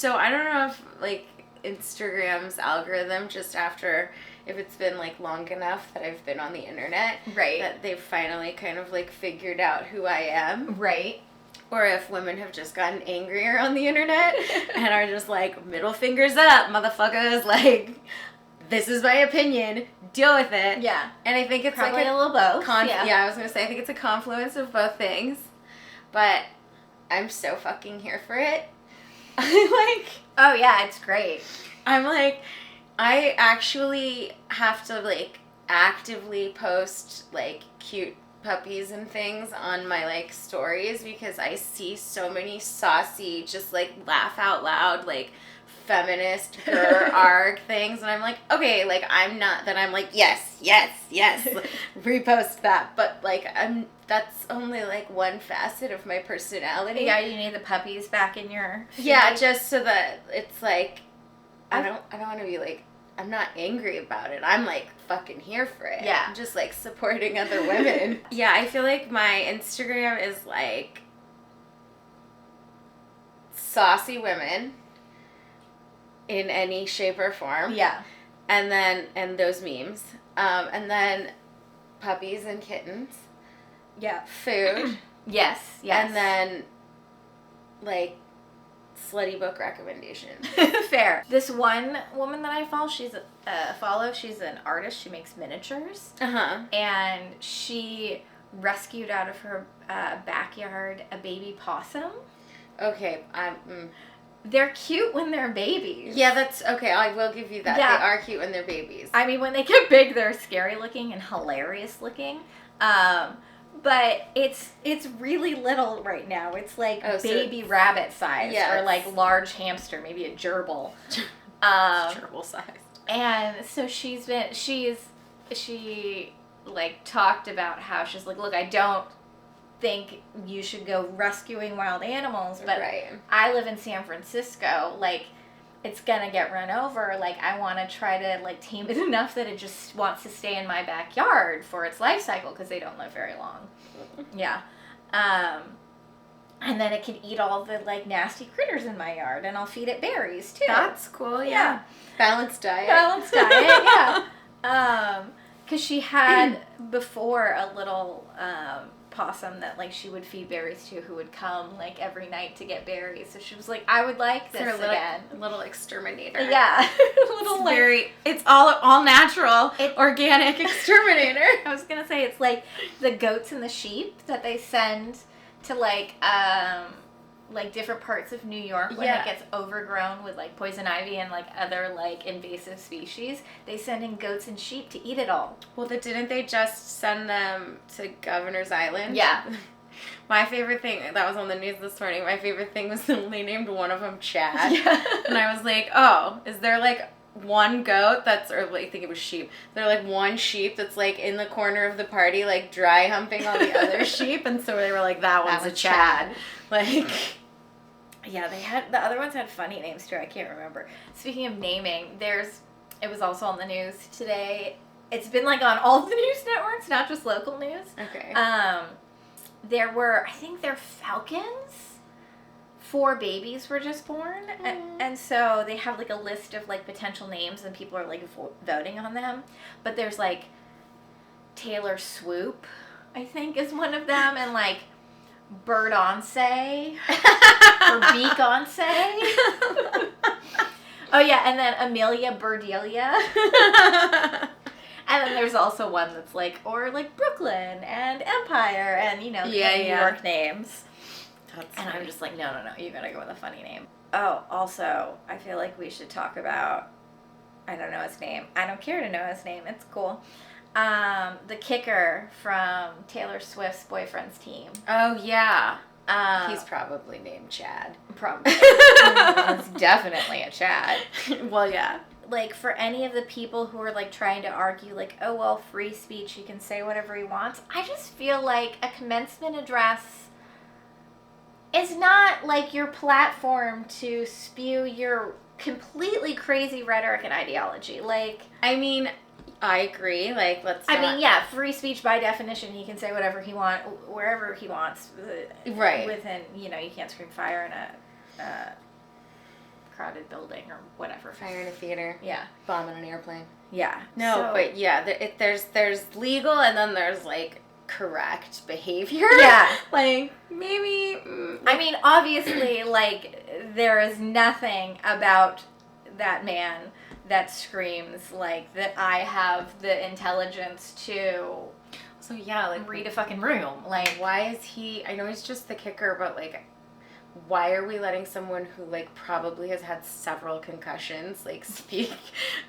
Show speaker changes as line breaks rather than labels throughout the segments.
So I don't know if, like, Instagram's algorithm just after, if it's been, like, long enough that I've been on the internet.
Right.
That they've finally kind of, like, figured out who I am.
Right.
Or if women have just gotten angrier on the internet and are just like, middle fingers up, motherfuckers, like, this is my opinion, deal with it.
Yeah.
And I think it's
probably
like
a little both.
Yeah, I was going to say, I think it's a confluence of both things. But I'm so fucking here for it.
Oh, yeah, it's great.
I'm like, I actually have to, like, actively post, like, cute puppies and things on my, like, stories because I see so many saucy, just, like, laugh out loud, like, feminist arg things, and I'm like, okay, like, I'm not, then I'm like, yes, repost that, but, like, that's only, like, one facet of my personality.
Yeah, you need the puppies back in your feed.
Yeah, just so that it's, like, I don't want to be, like, I'm not angry about it. I'm, like, fucking here for it.
Yeah.
I'm just, like, supporting other women. Yeah, I feel like my Instagram is, like, saucy women in any shape or form.
Yeah.
And those memes. And then puppies and kittens.
Yeah.
Food.
Yes.
And then, like, slutty book recommendations.
Fair. This one woman that I follow, she's an artist. She makes miniatures. And she rescued out of her backyard a baby possum.
Okay.
They're cute when they're babies.
Yeah, that's okay. I will give you that.
Yeah.
They are cute when they're babies.
I mean, when they get big, they're scary looking and hilarious looking. But it's really little right now. It's like baby rabbit size, or like large hamster, maybe a gerbil.
Gerbil sized.
And so she like talked about how she's like, look, I don't think you should go rescuing wild animals, but I live in San Francisco, like, it's gonna get run over. Like, I want to try to, like, tame it enough that it just wants to stay in my backyard for its life cycle, because they don't live very long. Yeah. And then it can eat all the, like, nasty critters in my yard, and I'll feed it berries too.
That's cool. Yeah. Balanced diet.
Yeah. Because she had before a little possum that, like, she would feed berries to, who would come, like, every night to get berries. So she was like, I would like this again.
Little exterminator.
Yeah.
It's all natural, organic exterminator.
I was gonna say, it's like the goats and the sheep that they send to, like different parts of New York when it gets overgrown with, like, poison ivy and, like, other, like, invasive species. They send in goats and sheep to eat it all.
Well, didn't they just send them to Governor's Island?
Yeah.
My favorite thing, that was on the news this morning, my favorite thing was that they named one of them Chad.
Yeah.
And I was like, oh, is there, like, one goat or I think it was sheep. There, like, one sheep that's, like, in the corner of the party, like, dry humping all the other sheep, and so they were like, that one's a Chad. Like,
yeah, the other ones had funny names too. I can't remember. Speaking of naming, it was also on the news today. It's been, like, on all the news networks, not just local news.
Okay.
There were, I think they're falcons. 4 babies were just born, and so they have, like, a list of, like, potential names, and people are, like, voting on them. But there's, like, Taylor Swoop, I think, is one of them, and, like, Birdonce or Beakonce. Oh yeah, and then Amelia Berdelia. And then there's also one that's like, or like Brooklyn and Empire and, you know, New York names. And I'm just like, no, you gotta go with a funny name. Oh, also, I feel like we should talk about, I don't know his name. I don't care to know his name. It's cool. The kicker from Taylor Swift's boyfriend's team.
Oh, yeah. He's probably named Chad.
Probably. It's definitely a Chad.
Well, yeah.
Like, for any of the people who are, like, trying to argue, like, oh, well, free speech, he can say whatever he wants, I just feel like a commencement address is not, like, your platform to spew your completely crazy rhetoric and ideology. Like,
I mean, I agree. Like,
free speech by definition, he can say whatever he wants, wherever he wants.
Right.
Within, you know, you can't scream fire in a crowded building or whatever.
Fire in a theater.
Yeah.
Bomb in an airplane.
Yeah.
No, but yeah, there's legal and then there's like correct behavior.
Yeah.
Like maybe.
I mean, obviously, like there is nothing about that man that screams like that I have the intelligence to.
So yeah, like
read a fucking room. Like,
why is he? I know he's just the kicker, but like, why are we letting someone who like probably has had several concussions like speak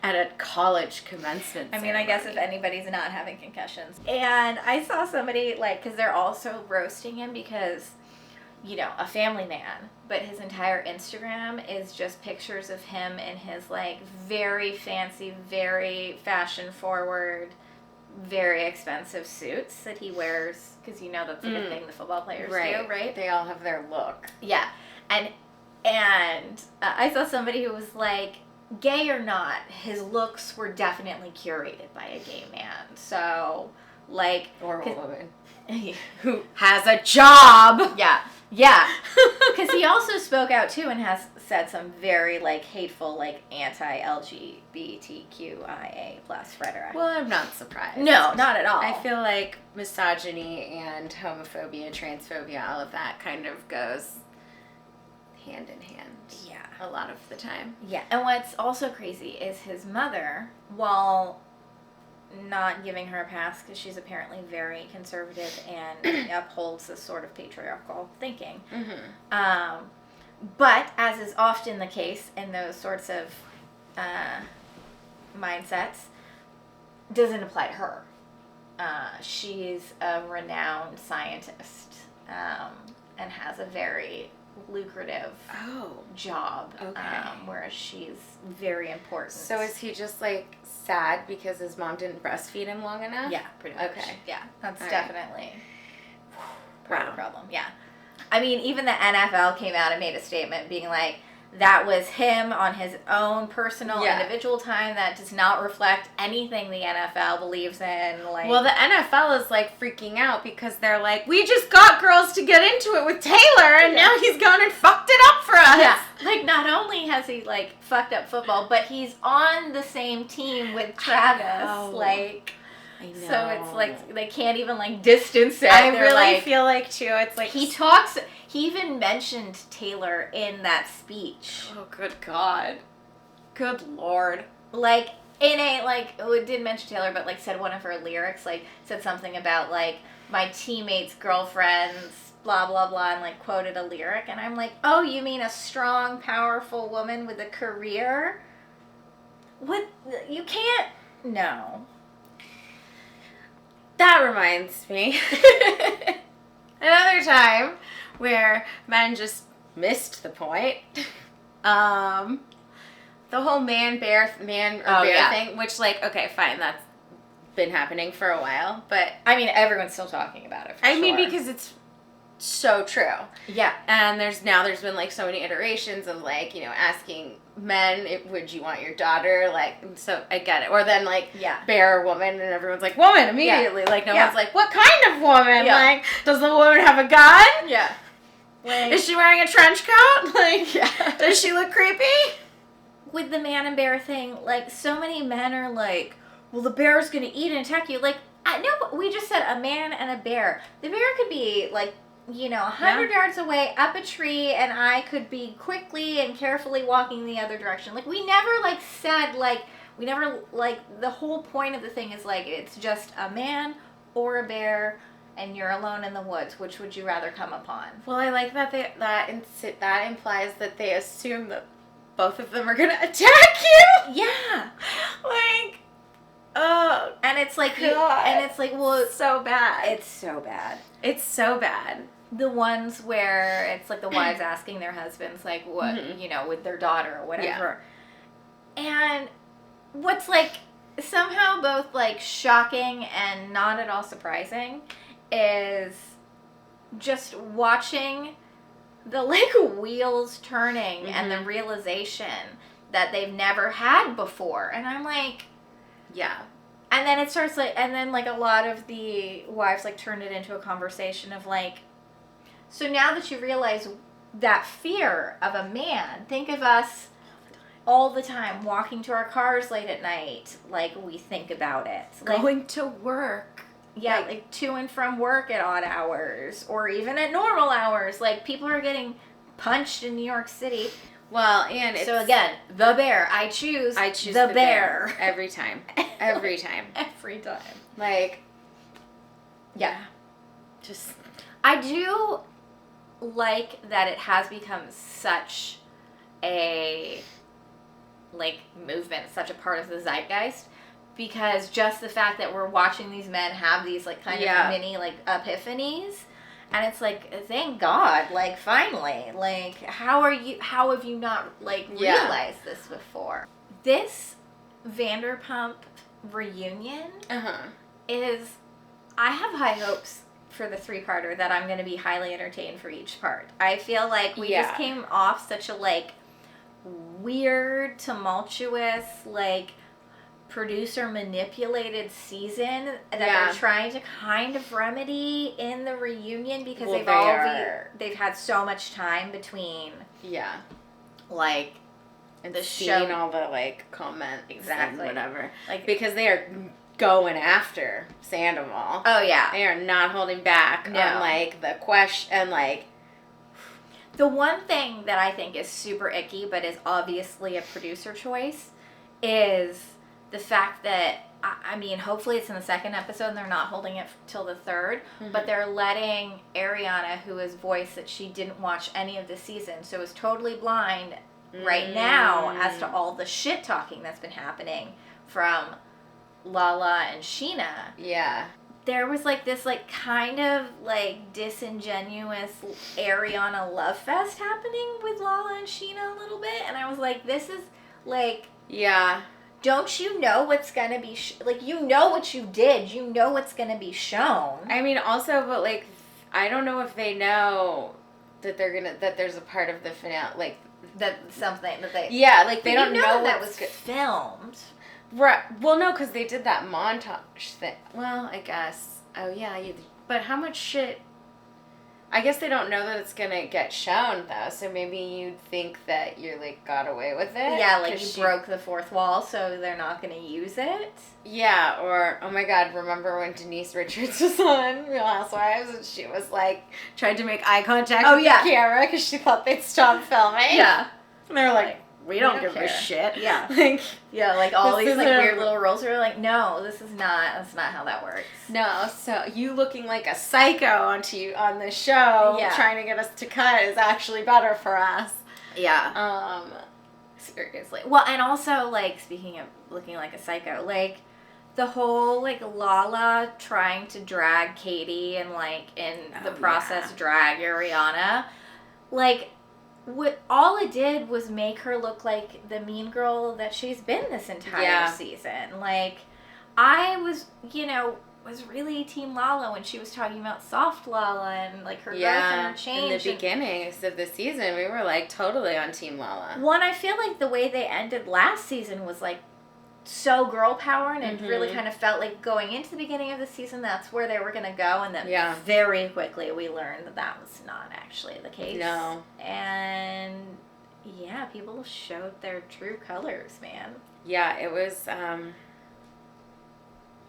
at a college commencement?
I mean, I guess if anybody's not having concussions. And I saw somebody like, because they're also roasting him because, you know, a family man, but his entire Instagram is just pictures of him in his like very fancy, very fashion forward, very expensive suits that he wears, because you know that's like a thing the football players do, right?
They all have their look.
Yeah. And I saw somebody who was like, gay or not, his looks were definitely curated by a gay man. So, like...
Or a woman. Who has a job!
Yeah. Yeah. Because he also spoke out, too, and has said some very, like, hateful, like, anti-LGBTQIA plus rhetoric.
Well, I'm not surprised.
No, not at all.
I feel like misogyny and homophobia, transphobia, all of that kind of goes hand in hand.
Yeah.
A lot of the time.
Yeah. And what's also crazy is his mother, while not giving her a pass because she's apparently very conservative and upholds this sort of patriarchal thinking.
Mm-hmm.
But, as is often the case in those sorts of mindsets, doesn't apply to her. She's a renowned scientist and has a very lucrative job, whereas she's very important.
So is he just like sad because his mom didn't breastfeed him long enough?
Yeah, pretty much.
Okay.
Yeah, that's
All
definitely part of the problem. Yeah. I mean, even the NFL came out and made a statement being like, that was him on his own personal individual time that does not reflect anything the NFL believes in. Like,
well, the NFL is like freaking out because they're like, we just got girls to get into it with Taylor and now he's gone and fucked it up for us.
Yeah. Like, not only has he like fucked up football, but he's on the same team with Travis. Like, I know. So it's like they can't even like distance it.
I really feel like too. It's like
he even mentioned Taylor in that speech.
Oh, good God. Good Lord.
Like, in a, like, it didn't mention Taylor, but, like, said one of her lyrics, like, said something about, like, my teammates' girlfriends, blah, blah, blah, and, like, quoted a lyric. And I'm like, oh, you mean a strong, powerful woman with a career? What? You can't. No.
That reminds me. Another time where men just missed the point. The whole man-bear thing, which, like, okay, fine, that's been happening for a while, but...
I mean, everyone's still talking about it, for sure.
I mean, because it's so true.
Yeah.
And there's been, like, so many iterations of, like, you know, asking men, would you want your daughter, like, so I get it. Or then, like, bear or woman, and everyone's like, woman, immediately. Yeah. Like, no one's like, what kind of woman? Yeah. Like, does the woman have a gun?
Yeah. Like,
is she wearing a trench coat? Like, does she look creepy?
With the man and bear thing, like, so many men are like, well, the bear's gonna eat and attack you. Like, no, we just said a man and a bear. The bear could be, like, you know, 100 yards away, up a tree, and I could be quickly and carefully walking the other direction. Like, we never, like, said, like, the whole point of the thing is, like, it's just a man or a bear, and you're alone in the woods. Which would you rather come upon?
Well, I like that that implies that they assume that both of them are gonna attack you.
Yeah.
Like, oh,
and it's like, well,
it's so bad.
It's so bad.
It's so bad.
The ones where it's like the wives asking their husbands, like, what, you know, with their daughter or whatever. Yeah. And what's, like, somehow both, like, shocking and not at all surprising is just watching the, like, wheels turning and the realization that they've never had before. And I'm like...
Yeah.
And then it starts, like... And then, like, a lot of the wives, like, turn it into a conversation of, like... So now that you realize that fear of a man, think of us all the time, walking to our cars late at night, like, we think about it. Like,
going to work.
yeah, like to and from work at odd hours, or even at normal hours. Like, people are getting punched in New York City.
Well, and
So again, the bear. I choose the bear.
every time. Every time.
Every time.
Like,
yeah.
just...
I do like that it has become such a, like, movement, such a part of the zeitgeist, because just the fact that we're watching these men have these, like, kind of mini, like, epiphanies, and it's like, thank God, like, finally, like, how have you not, like, realized this before? This Vanderpump reunion is, I have high hopes for the 3-parter that I'm going to be highly entertained for each part. I feel like we just came off such a, like, weird, tumultuous, like, producer manipulated season that they're trying to kind of remedy in the reunion, because they've had so much time between like,
and
the
seeing
show,
all the, like, comments and whatever,
like,
because they are going after Sandoval.
Oh yeah,
they are not holding back on, like, the question, and, like,
the one thing that I think is super icky, but is obviously a producer choice, is the fact that, I mean, hopefully it's in the 2nd episode and they're not holding it till the 3rd, but they're letting Ariana, who is voiced that she didn't watch any of the season, so is totally blind right now as to all the shit talking that's been happening from Lala and Sheena.
Yeah.
There was, like, this, like, kind of, like, disingenuous Ariana love fest happening with Lala and Sheena a little bit, and I was like, this is, like...
Yeah.
Don't you know what's gonna be, like, you know what you did, you know what's gonna be shown.
I mean, also, but, like, I don't know if they know that that there's a part of the finale, like...
That something that they...
Yeah, like, they don't know
that was filmed.
Right. Well, no, because they did that montage thing. Well, I guess. Oh, yeah. But how much shit... I guess they don't know that it's going to get shown, though. So maybe you'd think that you're, like, got away with it.
Yeah, like, you broke the 4th wall, so they're not going to use it.
Yeah, or, oh my God, remember when Denise Richards was on Real Housewives and she was, like, tried to make eye contact with the camera because she thought they'd stop filming?
Yeah.
And they were like, we don't give a shit.
Yeah.
Like,
yeah, like, all these, like, weird little roles are like, no, that's not how that works.
No, so you looking like a psycho on the show, trying to get us to cut, is actually better for us.
Yeah. Seriously. Well, and also, like, speaking of looking like a psycho, like, the whole, like, Lala trying to drag Katie and, like, in the process drag Ariana, like... all it did was make her look like the mean girl that she's been this entire season. Like, I was really Team Lala when she was talking about soft Lala and, like, her growth and her change.
In the beginnings of the season, we were, like, totally on Team Lala.
One, I feel like the way they ended last season was, like, so girl power, and it really kind of felt like going into the beginning of the season, that's where they were going to go, and then very quickly we learned that was not actually the case.
No.
And, yeah, people showed their true colors, man.
Yeah, it was,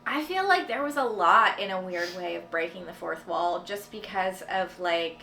I feel like there was a lot, in a weird way, of breaking the 4th wall, just because of, like,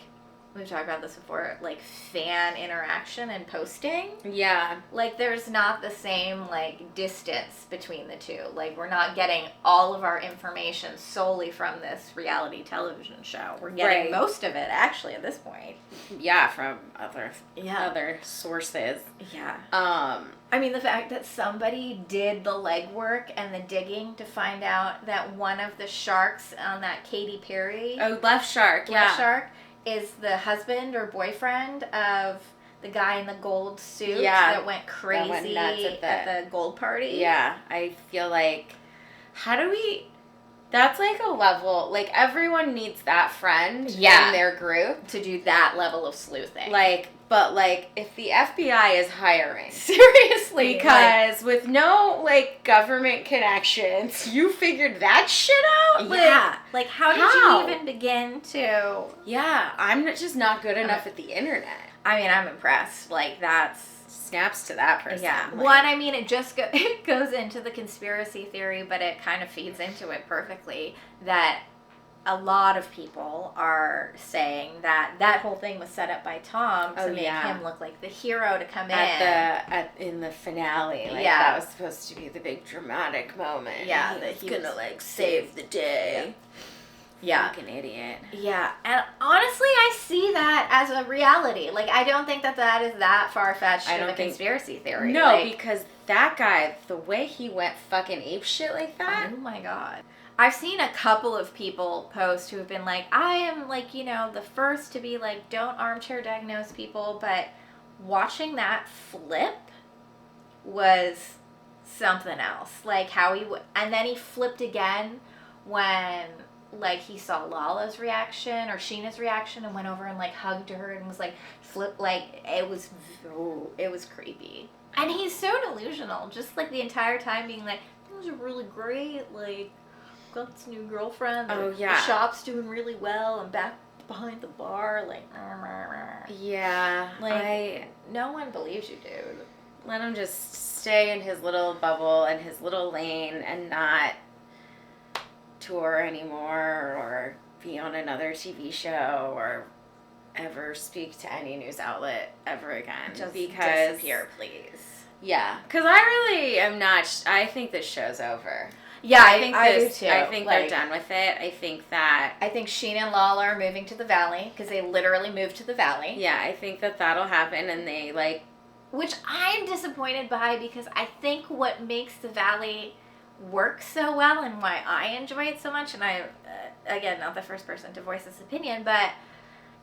we've talked about this before, like, fan interaction and posting.
Yeah.
Like, there's not the same, like, distance between the two. Like, we're not getting all of our information solely from this reality television show. We're getting most of it, actually, at this point.
Yeah, from other sources.
Yeah. I mean, the fact that somebody did the legwork and the digging to find out that one of the sharks on that Katy Perry...
Oh, Left Shark,
Left Shark is the husband or boyfriend of the guy in the gold suit that went crazy at the gold party.
Yeah, I feel like, that's like a level, like, everyone needs that friend in their group.
To do that level of sleuthing.
Like, but, like, if the FBI is hiring...
Seriously.
Because with no, like, government connections, you figured that shit out?
Yeah. Like, how did you even begin to...
Yeah, I'm just not good enough at the internet.
I mean, I'm impressed. Like, that's...
Snaps to that person.
Yeah.
Like,
Well, and I mean, it goes into the conspiracy theory, but it kind of feeds into it perfectly, that a lot of people are saying that whole thing was set up by Tom to make him look like the hero to come
in the finale. Like,
Yeah.
that was supposed to be the big dramatic moment.
Yeah,
that
he
he's gonna, like, save the day.
Yeah.
Fucking idiot.
Yeah, and honestly, I see that as a reality. Like, I don't think that is that far-fetched of a conspiracy theory.
No,
like,
because that guy, the way he went fucking apeshit like that.
Oh my god. I've seen a couple of people post who have been like, I am, like, you know, the first to be like, don't armchair diagnose people, but watching that flip was something else. Like, how and then he flipped again when... like, he saw Lala's reaction or Sheena's reaction and went over and, like, hugged her and was, like, it was creepy. And he's so delusional, just, like, the entire time being like, things are really great, like, got this new girlfriend, the shop's doing really well, I'm back behind the bar, like,
yeah,
like, no one believes you, dude.
Let him just stay in his little bubble and his little lane and not tour anymore or be on another TV show or ever speak to any news outlet ever again.
Just
because
disappear, please.
Yeah, because I really am not. I think this show's over.
Yeah, I do too.
I think they're done with it. I think
Sheena and Lala are moving to the Valley because they literally moved to the Valley.
Yeah, I think that'll happen, and they like.
Which I'm disappointed by because I think what makes the Valley works so well and why I enjoy it so much, and I, again, not the first person to voice this opinion, but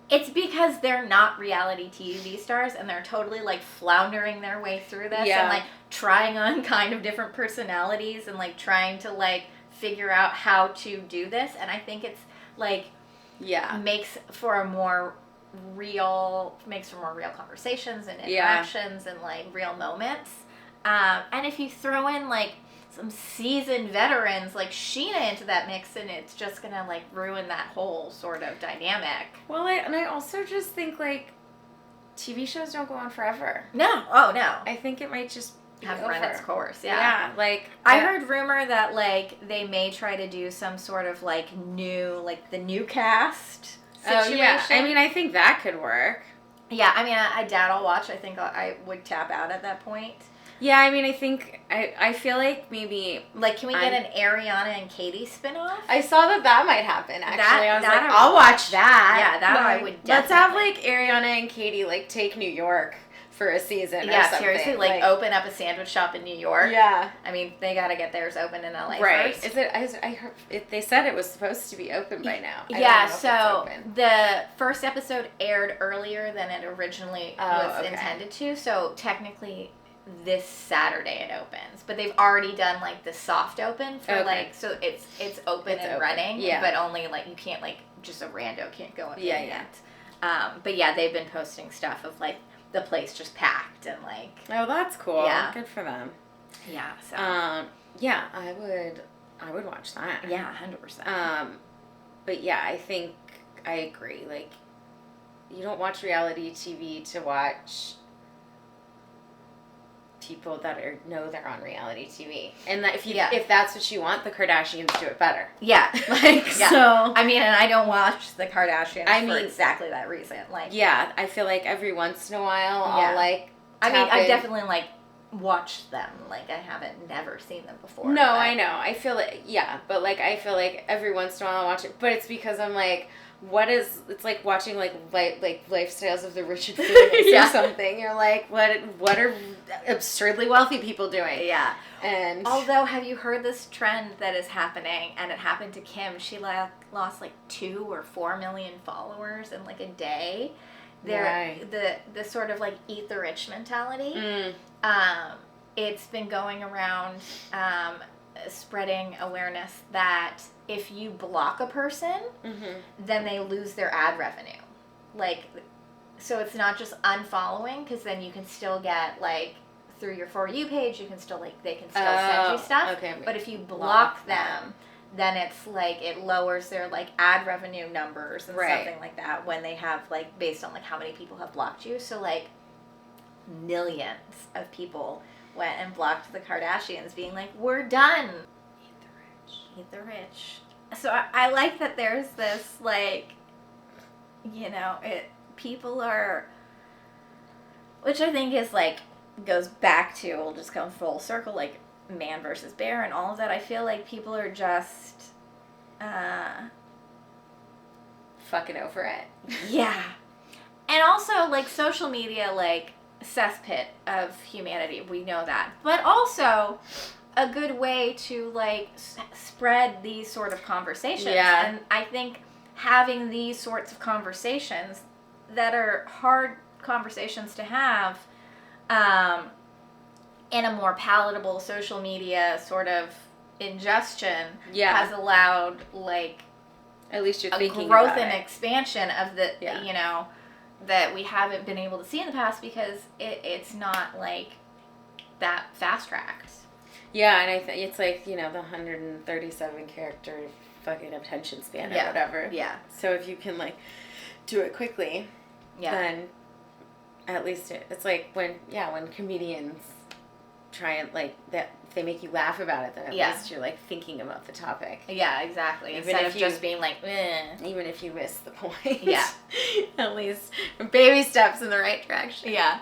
it's because they're not reality TV stars and they're totally, like, floundering their way through this and, like, trying on kind of different personalities and, like, trying to, like, figure out how to do this, and I think it's, like, makes for more real conversations and interactions and, like, real moments, and if you throw in, like, some seasoned veterans like Sheena into that mix, and it's just gonna, like, ruin that whole sort of dynamic.
Well, I also just think, like, TV shows don't go on forever.
No. Oh, no.
I think it might just
have run its course.
Yeah. Like,
I heard rumor that, like, they may try to do some sort of, like, new, like, the new cast situation.
Oh, yeah. I mean, I think that could work.
Yeah, I mean, I doubt I'll watch. I think I would tap out at that point.
Yeah, I mean, I think, I feel like maybe...
Like, can we get an Ariana and Katie spinoff?
I saw that might happen, actually. I was like,
I
I'll watch that.
Yeah, that I would definitely.
Let's have, like, Ariana and Katie, like, take New York for a season or something.
Yeah, seriously, like, open up a sandwich shop in New York.
Yeah.
I mean, they gotta get theirs open in LA
right.
first.
I heard, they said it was supposed to be open by now.
Yeah, so the first episode aired earlier than it originally was intended to, so technically... this Saturday it opens, but they've already done, like, the soft open for like, so it's open and running, but only, like, you can't, like, just a rando can't go in yet. But yeah, they've been posting stuff of, like, the place just packed and, like,
oh, that's cool.
Yeah,
good for them.
Yeah. So
yeah, I would watch that.
Yeah, 100%.
But yeah, I think I agree. Like, you don't watch reality TV to watch people that know they're on reality TV, and that if that's what you want, the Kardashians do it better.
Yeah,
like so.
I mean, and I don't watch the Kardashians for exactly that reason. Like,
yeah, I feel like every once in a while I'll like.
I definitely like watch them. Like, I haven't never seen them before.
No, I know. I feel like but like I feel like every once in a while I'll watch it, but it's because I'm like. It's like watching like lifestyles of the rich and famous or something. You're like, what are absurdly wealthy people doing?
Yeah.
And
although, have you heard this trend that is happening? And it happened to Kim. She lost like 2 or 4 million followers in like a day. The sort of like eat the rich mentality. It's been going around spreading awareness that if you block a person, then they lose their ad revenue. Like, so it's not just unfollowing, because then you can still get, like, through your For You page, you can still, like, they can still send you stuff.
Okay.
But if you block them, then it's, like, it lowers their, like, ad revenue numbers and something like that when they have, like, based on, like, how many people have blocked you. So, like, millions of people went and blocked the Kardashians, being like, we're done. Eat the rich. Eat the rich. So I like that there's this, like, you know, people are, which I think is, like, goes back to, we'll just come full circle, like, man versus bear and all of that. I feel like people are just,
fucking over it.
Yeah. And also, like, social media, like, cesspit of humanity. We know that. But also a good way to, like, spread these sort of conversations.
Yeah.
And I think having these sorts of conversations that are hard conversations to have, in a more palatable social media sort of ingestion has allowed, like,
at least you're thinking
growth
about
and
it.
expansion of the, you know, that we haven't been able to see in the past, because it's not, like, that fast-tracked.
Yeah, and I think it's like, you know, the 137 character fucking attention span or whatever.
Yeah.
So if you can, like, do it quickly, then at least it's like when comedians try and, like, that they make you laugh about it, then at least you're, like, thinking about the topic.
Yeah, exactly.
Even
Instead
if
of just being like,
even if you miss the point.
Yeah.
At least baby steps in the right direction.
Yeah.